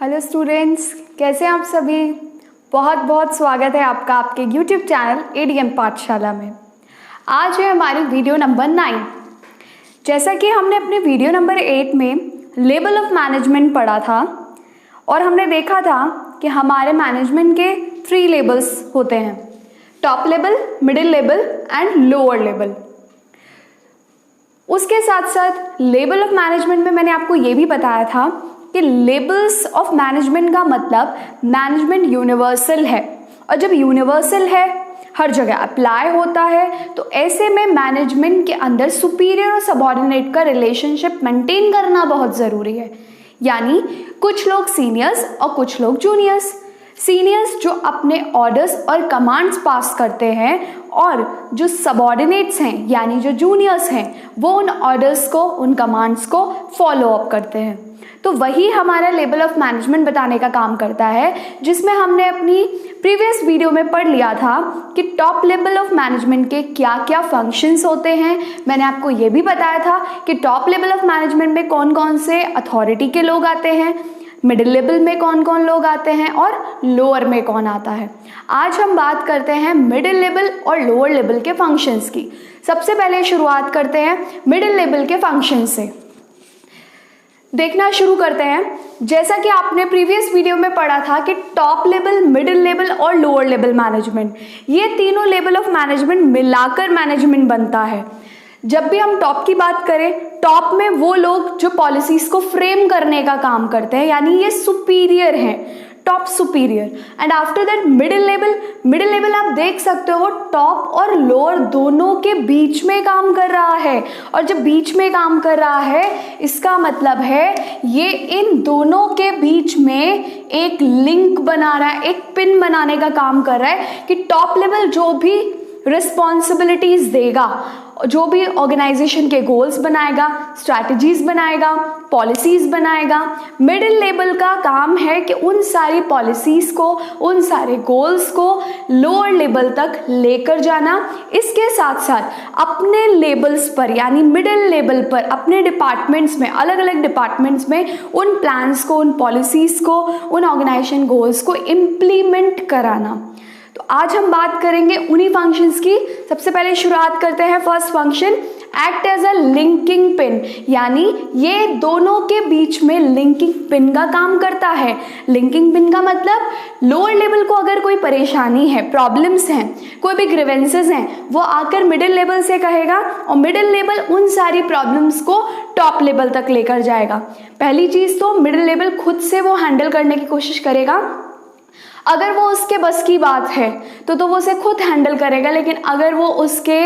Hello students, कैसे हैं आप सभी। बहुत बहुत स्वागत है आपका आपके यूट्यूब चैनल एडीएम पाठशाला में। आज है हमारी वीडियो नंबर 9। जैसा कि हमने अपने वीडियो नंबर 8 में लेवल ऑफ मैनेजमेंट पढ़ा था और हमने देखा था कि हमारे मैनेजमेंट के 3 लेवल्स होते हैं, top level, middle level and lower level. उसके साथ साथ लेवल ऑफ मैनेजमेंट में मैंने आपको ये भी बताया था कि लेवल्स ऑफ मैनेजमेंट का मतलब मैनेजमेंट यूनिवर्सल है, और जब यूनिवर्सल है हर जगह अप्लाई होता है तो ऐसे में मैनेजमेंट के अंदर सुपीरियर और सबऑर्डिनेट का रिलेशनशिप मेंटेन करना बहुत ज़रूरी है। यानी कुछ लोग सीनियर्स और कुछ लोग जूनियर्स। सीनियर्स जो अपने ऑर्डर्स और कमांड्स पास करते हैं, और जो सबऑर्डिनेट्स हैं यानी जो जूनियर्स हैं वो उन ऑर्डर्स को, उन कमांड्स को फॉलो अप करते हैं। तो वही हमारा लेवल ऑफ मैनेजमेंट बताने का काम करता है, जिसमें हमने अपनी प्रीवियस वीडियो में पढ़ लिया था कि टॉप लेवल ऑफ मैनेजमेंट के क्या क्या फंक्शंस होते हैं। मैंने आपको ये भी बताया था कि टॉप लेवल ऑफ मैनेजमेंट में कौन कौन से अथॉरिटी के लोग आते हैं, मिडिल लेवल में कौन कौन लोग आते हैं और लोअर में कौन आता है। आज हम बात करते हैं मिडिल लेवल और लोअर लेवल के फंक्शंस की। सबसे पहले शुरुआत करते हैं मिडिल लेवल के फंक्शन से। देखना शुरू करते हैं। जैसा कि आपने प्रीवियस वीडियो में पढ़ा था कि टॉप लेवल, मिडिल लेवल और लोअर लेवल मैनेजमेंट, ये तीनों लेवल ऑफ मैनेजमेंट मिलाकर मैनेजमेंट बनता है। जब भी हम टॉप की बात करें, टॉप में वो लोग जो पॉलिसीज को फ्रेम करने का काम करते हैं, यानी ये सुपीरियर हैं, top superior. And after that middle level आप देख सकते हो टॉप और लोअर दोनों के बीच में काम कर रहा है, और जब बीच में काम कर रहा है इसका मतलब है ये इन दोनों के बीच में एक लिंक बना रहा है, एक पिन बनाने का काम कर रहा है कि टॉप लेवल जो भी रिस्पॉन्सिबिलिटीज देगा, जो भी ऑर्गेनाइजेशन के गोल्स बनाएगा, स्ट्रैटेजीज बनाएगा, पॉलिसीज बनाएगा, मिडिल लेवल का काम है कि उन सारी पॉलिसीज को, उन सारे गोल्स को लोअर लेवल तक लेकर जाना। इसके साथ साथ अपने लेवल्स पर यानी मिडिल लेवल पर अपने डिपार्टमेंट्स में, अलग अलग डिपार्टमेंट्स में उन प्लान्स को, उन पॉलिसीज को, उन ऑर्गेनाइजेशन गोल्स को इम्प्लीमेंट कराना। तो आज हम बात करेंगे उन्हीं फंक्शंस की। सबसे पहले शुरुआत करते हैं first function, act as a linking pin, यानी ये दोनों के बीच में लिंकिंग पिन का काम करता है। लिंकिंग पिन का मतलब लोअर लेवल को अगर कोई परेशानी है, प्रॉब्लम्स हैं, कोई भी ग्रीवेंसेस हैं, वो आकर मिडिल लेवल से कहेगा और मिडिल लेवल उन सारी प्रॉब्लम्स को टॉप लेवल तक लेकर जाएगा। पहली चीज़ तो मिडिल लेवल खुद से वो हैंडल करने की कोशिश करेगा। अगर वो उसके बस की बात है तो वो उसे खुद हैंडल करेगा, लेकिन अगर वो उसके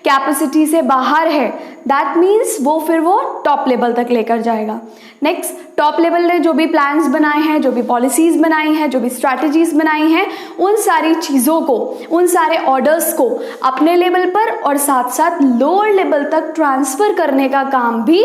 कैपेसिटी से बाहर है दैट मीन्स वो टॉप लेवल तक लेकर जाएगा। नेक्स्ट, टॉप लेवल ने जो भी प्लान्स बनाए हैं, जो भी पॉलिसीज़ बनाई हैं, जो भी स्ट्रैटेजीज बनाई हैं, उन सारी चीज़ों को, उन सारे ऑर्डर्स को अपने लेवल पर और साथ साथ लोअर लेवल तक ट्रांसफ़र करने का काम भी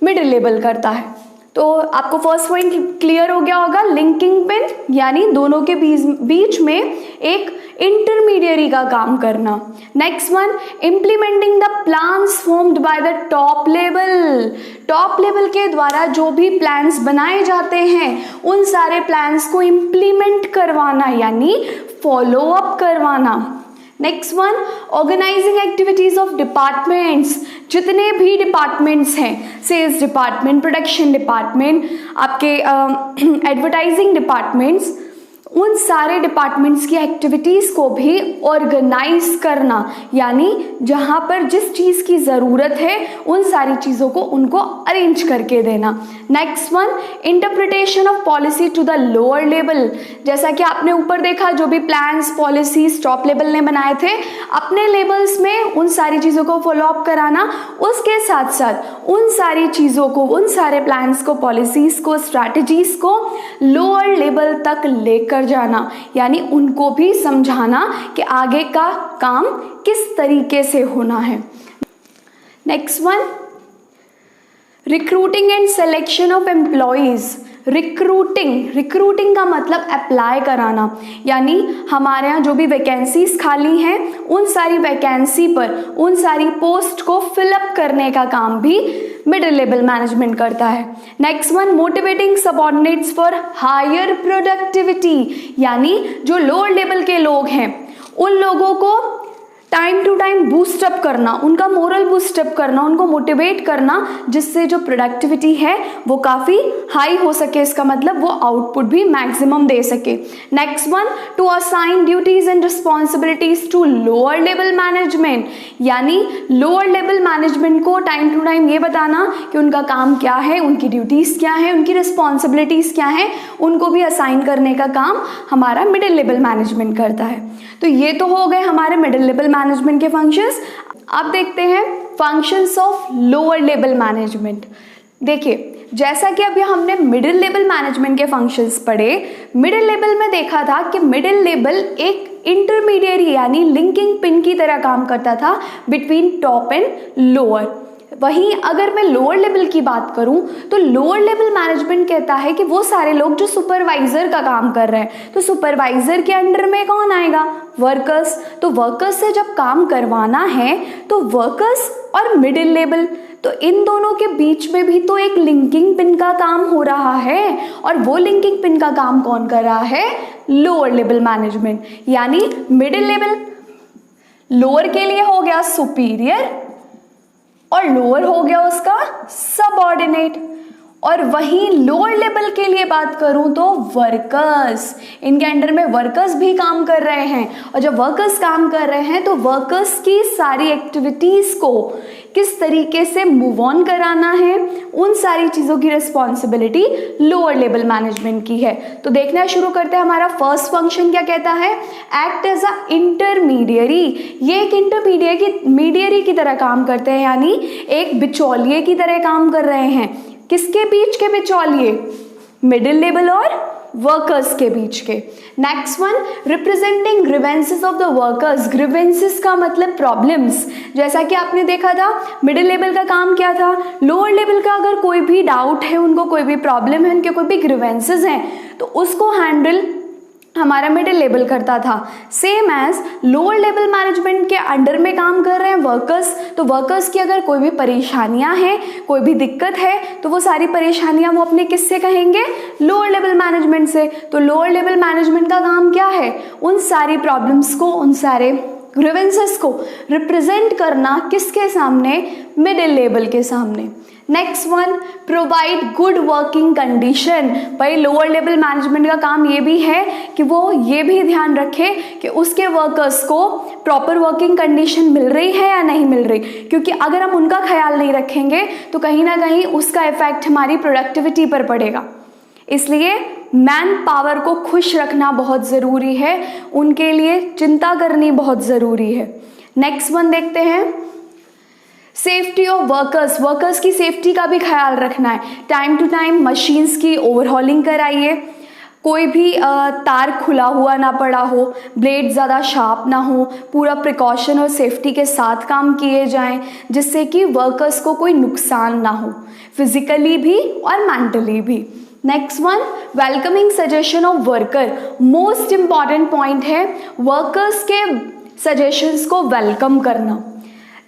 मिडिल लेवल करता है। तो आपको फर्स्ट पॉइंट क्लियर हो गया होगा, लिंकिंग पिन यानी दोनों के बीच में एक इंटरमीडियरी का काम करना। Next one, implementing the plans formed by the top level. Top level के द्वारा जो भी प्लान्स बनाए जाते हैं उन सारे प्लान्स को इम्प्लीमेंट करवाना यानी फॉलो अप करवाना। Next one, organising activities of departments. जितने भी डिपार्टमेंट्स हैं, सेल्स डिपार्टमेंट, प्रोडक्शन डिपार्टमेंट, आपके एडवर्टाइजिंग डिपार्टमेंट्स, उन सारे डिपार्टमेंट्स की एक्टिविटीज़ को भी ऑर्गेनाइज करना, यानी जहाँ पर जिस चीज़ की ज़रूरत है उन सारी चीज़ों को उनको अरेंज करके देना। Next one, interpretation of policy to the lower level. जैसा कि आपने ऊपर देखा, जो भी प्लान्स, पॉलिसीज टॉप लेवल ने बनाए थे, अपने लेवल्स में उन सारी चीज़ों को फॉलो अप कराना, उसके साथ साथ उन सारी चीज़ों को, उन सारे प्लान्स को, पॉलिसीज़ को, स्ट्रैटेजीज़ को लोअर लेवल तक लेकर जाना, यानी उनको भी समझाना कि आगे का काम किस तरीके से होना है। Next one, recruiting and selection of employees. Recruiting का मतलब अप्लाई कराना, यानी हमारे यहाँ जो भी वैकेंसीज खाली हैं उन सारी वैकेंसी पर उन सारी पोस्ट को फिलअप करने का काम भी मिडिल लेवल मैनेजमेंट करता है। Next one, motivating subordinates for higher productivity, यानी जो लोअर लेवल के लोग हैं उन लोगों को टाइम टू टाइम बूस्टअप करना, उनका मोरल बूस्टअप करना, उनको मोटिवेट करना, जिससे जो प्रोडक्टिविटी है वो काफ़ी हाई हो सके, इसका मतलब वो आउटपुट भी मैक्सिमम दे सके। Next one, to assign duties and responsibilities to lower level management, यानी लोअर लेवल मैनेजमेंट को टाइम टू टाइम ये बताना कि उनका काम क्या है, उनकी ड्यूटीज़ क्या है, उनकी रिस्पॉन्सिबिलिटीज़ क्या है, उनको भी असाइन करने का काम हमारा मिडिल लेवल मैनेजमेंट करता है। तो ये तो हो गए हमारे मिडिल लेवल मैनेजमेंट के फंक्शंस। अब देखते हैं functions of lower level management. देखिए, जैसा कि अभी हमने मिडिल लेवल मैनेजमेंट के फंक्शंस पढ़े, मिडिल लेवल में देखा था कि मिडिल लेवल एक इंटरमीडिएरी यानी लिंकिंग पिन की तरह काम करता था बिटवीन टॉप एंड लोअर। वहीं अगर मैं लोअर लेवल की बात करूं तो लोअर लेवल मैनेजमेंट कहता है कि वो सारे लोग जो सुपरवाइजर का काम कर रहे हैं, तो सुपरवाइजर के अंडर में कौन आएगा? वर्कर्स। तो वर्कर्स से जब काम करवाना है तो वर्कर्स और मिडिल लेवल, तो इन दोनों के बीच में भी तो एक लिंकिंग पिन का काम हो रहा है, और वो लिंकिंग पिन का काम कौन कर रहा है? Lower level management. यानी मिडिल लेवल लोअर के लिए हो गया सुपीरियर और लोअर हो गया उसका सबऑर्डिनेट, और वहीं लोअर लेवल के लिए बात करूं तो वर्कर्स, इनके अंडर में वर्कर्स भी काम कर रहे हैं, और जब वर्कर्स काम कर रहे हैं तो वर्कर्स की सारी एक्टिविटीज़ को किस तरीके से मूव ऑन कराना है, उन सारी चीज़ों की रिस्पॉन्सिबिलिटी लोअर लेवल मैनेजमेंट की है। तो देखना शुरू करते हैं, हमारा फर्स्ट फंक्शन क्या कहता है? Act as a intermediary. ये एक इंटरमीडियरी की तरह काम करते हैं, यानी एक बिचौलिए की तरह काम कर रहे हैं। किसके बीच के बिचौलिए? मिडिल लेवल और वर्कर्स के बीच के। Next one, representing grievances of the workers. Grievances का मतलब प्रॉब्लम्स। जैसा कि आपने देखा था मिडिल लेवल का काम क्या था? लोअर लेवल का अगर कोई भी डाउट है, उनको कोई भी प्रॉब्लम है, उनके कोई भी ग्रीवेंसेस हैं, तो उसको हैंडल हमारा मिडिल लेवल करता था। Same as lower level management के अंडर में काम कर रहे हैं वर्कर्स, तो वर्कर्स की अगर कोई भी परेशानियां हैं, कोई भी दिक्कत है, तो वो सारी परेशानियां वो अपने किससे कहेंगे? लोअर लेवल मैनेजमेंट से। तो लोअर लेवल मैनेजमेंट का काम क्या है? उन सारी प्रॉब्लम्स को, उन सारे ग्रीवेंसेस को रिप्रेजेंट करना किसके सामने? मिडिल लेवल के सामने। Next one, provide good working condition. भाई लोअर लेवल मैनेजमेंट का काम ये भी है कि वो ये भी ध्यान रखे कि उसके वर्कर्स को प्रॉपर वर्किंग कंडीशन मिल रही है या नहीं मिल रही, क्योंकि अगर हम उनका ख्याल नहीं रखेंगे तो कहीं ना कहीं उसका इफेक्ट हमारी प्रोडक्टिविटी पर पड़ेगा। इसलिए मैन पावर को खुश रखना बहुत ज़रूरी है, उनके लिए चिंता करनी बहुत ज़रूरी है। नेक्स्ट वन देखते हैं, सेफ्टी ऑफ वर्कर्स। वर्कर्स की सेफ्टी का भी ख्याल रखना है। टाइम टू टाइम मशीन्स की ओवरहॉलिंग कराइए, कोई भी तार खुला हुआ ना पड़ा हो, ब्लेड ज़्यादा शार्प ना हो, पूरा प्रिकॉशन और सेफ्टी के साथ काम किए जाएं, जिससे कि वर्कर्स को कोई नुकसान ना हो, फिजिकली भी और मेंटली भी। Next one, welcoming suggestion of worker. Most important point है वर्कर्स के सजेशंस को वेलकम करना।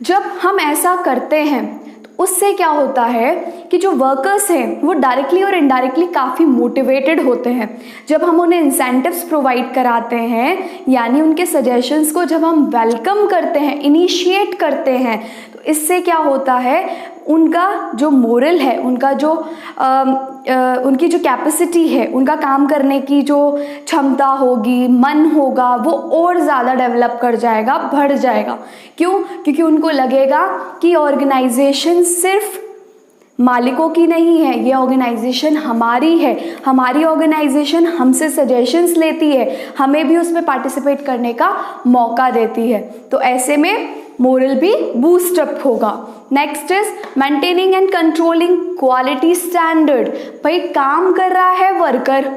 जब हम ऐसा करते हैं तो उससे क्या होता है कि जो वर्कर्स हैं वो डायरेक्टली और इनडायरेक्टली काफ़ी मोटिवेटेड होते हैं। जब हम उन्हें इंसेंटिव्स प्रोवाइड कराते हैं, यानी उनके सजेशंस को जब हम वेलकम करते हैं, इनिशिएट करते हैं, तो इससे क्या होता है, उनका जो मोरल है, उनका जो उनकी जो कैपेसिटी है, उनका काम करने की जो क्षमता होगी, मन होगा, वो और ज़्यादा डेवलप कर जाएगा, बढ़ जाएगा। क्यों? क्योंकि उनको लगेगा कि ऑर्गेनाइजेशन सिर्फ मालिकों की नहीं है, ये ऑर्गेनाइजेशन हमारी है, हमारी ऑर्गेनाइजेशन हमसे सजेशंस लेती है, हमें भी उसमें पार्टिसिपेट करने का मौका देती है। तो ऐसे में मोरल भी बूस्ट अप होगा। Next is maintaining and controlling quality standard. भाई काम कर रहा है वर्कर,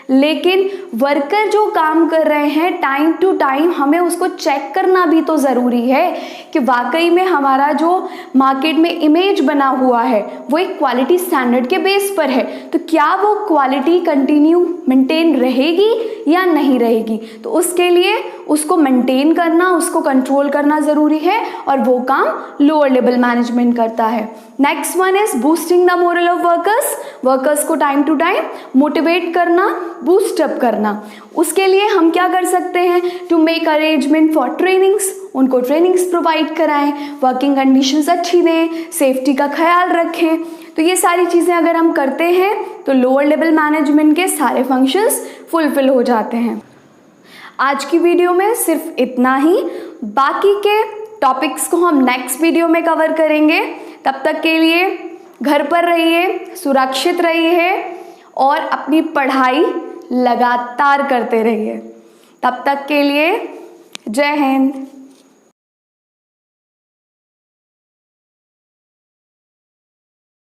लेकिन वर्कर जो काम कर रहे हैं टाइम टू टाइम हमें उसको चेक करना भी तो ज़रूरी है कि वाकई में हमारा जो मार्केट में इमेज बना हुआ है वो एक क्वालिटी स्टैंडर्ड के बेस पर है, तो क्या वो क्वालिटी कंटिन्यू मेंटेन रहेगी या नहीं रहेगी। तो उसके लिए उसको मेंटेन करना, उसको कंट्रोल करना ज़रूरी है और वो काम लोअर लेवल मैनेजमेंट करता है। Next one is boosting the morale of workers को टाइम टू टाइम मोटिवेट करना, बूस्ट अप करना। उसके लिए हम क्या कर सकते हैं, to make arrangement for trainings, उनको ट्रेनिंग्स प्रोवाइड कराएं, वर्किंग कंडीशंस अच्छी दें, सेफ्टी का ख्याल रखें। तो ये सारी चीज़ें अगर हम करते हैं तो लोअर लेवल मैनेजमेंट के सारे फंक्शंस फुलफिल हो जाते हैं। आज की वीडियो में सिर्फ इतना ही, बाकी के टॉपिक्स को हम नेक्स्ट वीडियो में कवर करेंगे। तब तक के लिए घर पर रहिए, सुरक्षित रहिए और अपनी पढ़ाई लगातार करते रहिए। तब तक के लिए जय हिंद।